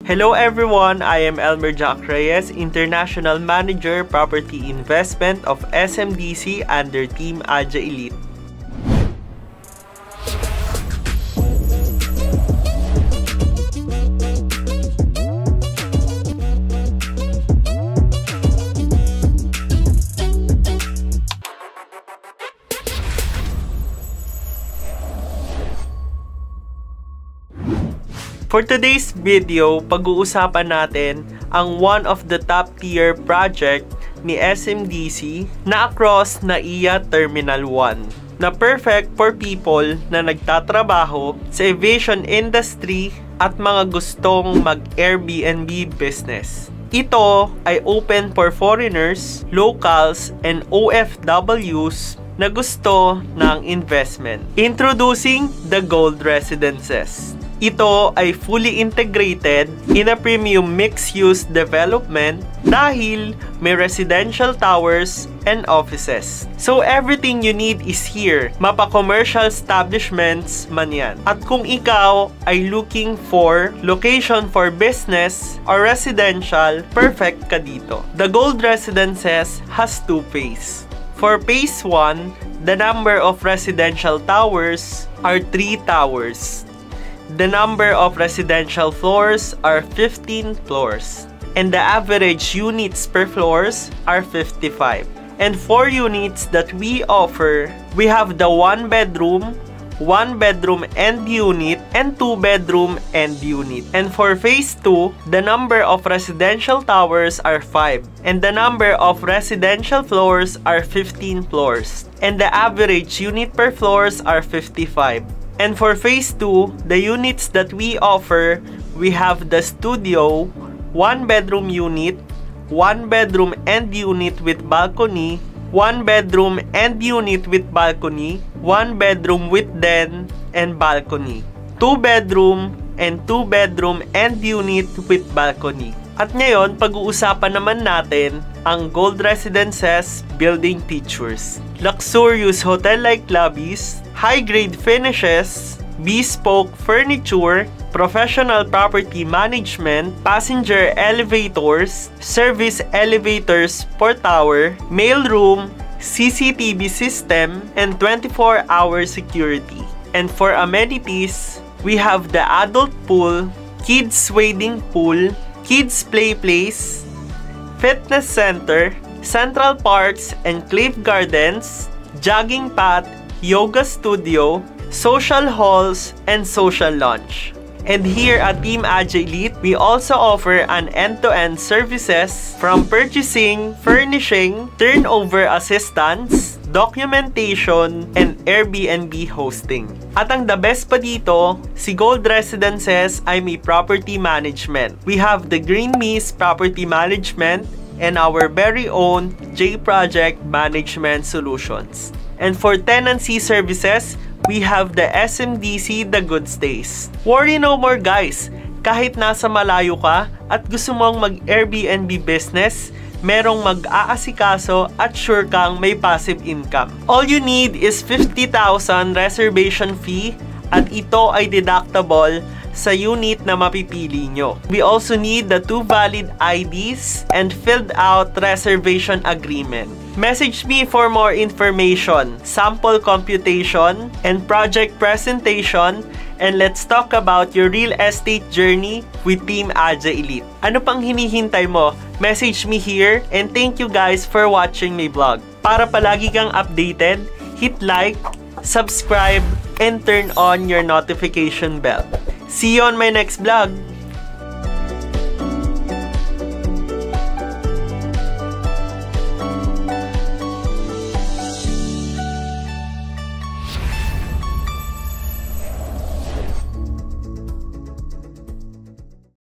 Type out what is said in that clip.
Hello everyone, I am Elmer Jack Reyes, International Manager Property Investment of SMDC under Team Aja Elite. For today's video, pag-uusapan natin ang one of the top tier project ni SMDC na across NAIA Terminal 1 na perfect for people na nagtatrabaho sa aviation industry at mga gustong mag-Airbnb business. Ito ay open for foreigners, locals, and OFWs na gusto ng investment. Introducing the Gold Residences. Ito ay fully integrated in a premium mixed-use development dahil may residential towers and offices. So everything you need is here. Mapa-commercial establishments man yan. At kung ikaw ay looking for location for business or residential, perfect ka dito. The Gold Residences has two phases. For phase 1, the number of residential towers are 3 towers. The number of residential floors are 15 floors. And the average units per floors are 55. And 4 units that we offer, we have the 1 bedroom end unit, and 2 bedroom end unit. And for phase 2, the number of residential towers are 5. And the number of residential floors are 15 floors. And the average unit per floors are 55. And for phase 2, the units that we offer, we have the studio, 1 bedroom unit, 1 bedroom end unit with balcony, 1 bedroom end unit with balcony, 1 bedroom with den and balcony, 2 bedroom and 2 bedroom end unit with balcony. At ngayon, pag-uusapan naman natin ang Gold Residences building features. Luxurious hotel-like lobbies, high-grade finishes, bespoke furniture, professional property management, passenger elevators, service elevators per tower, mailroom, CCTV system, and 24-hour security. And for amenities, we have the adult pool, kids wading pool, kids play place, fitness center, central parks and cliff gardens, jogging path, yoga studio, social halls, and social lounge. And here at Team Aja Elite, we also offer an end-to-end services from purchasing, furnishing, turnover assistance, documentation, and Airbnb hosting. At ang the best pa dito, si Gold Residences ay may property management. We have the Green Mees Property Management and our very own J Project Management Solutions. And for tenancy services, we have the SMDC The Good Stays. Worry no more guys! Kahit nasa malayo ka at gusto mong mag-Airbnb business, merong mag-aasikaso at sure kang may passive income. All you need is 50,000 reservation fee at ito ay deductible sa unit na mapipili nyo. We also need the 2 valid IDs and filled out reservation agreement. Message me for more information, sample computation, and project presentation, and let's talk about your real estate journey with Team Aja Elite. Ano pang hinihintay mo? Message me here, and thank you guys for watching my vlog. Para palagi kang updated, hit like, subscribe, and turn on your notification bell. See you on my next vlog!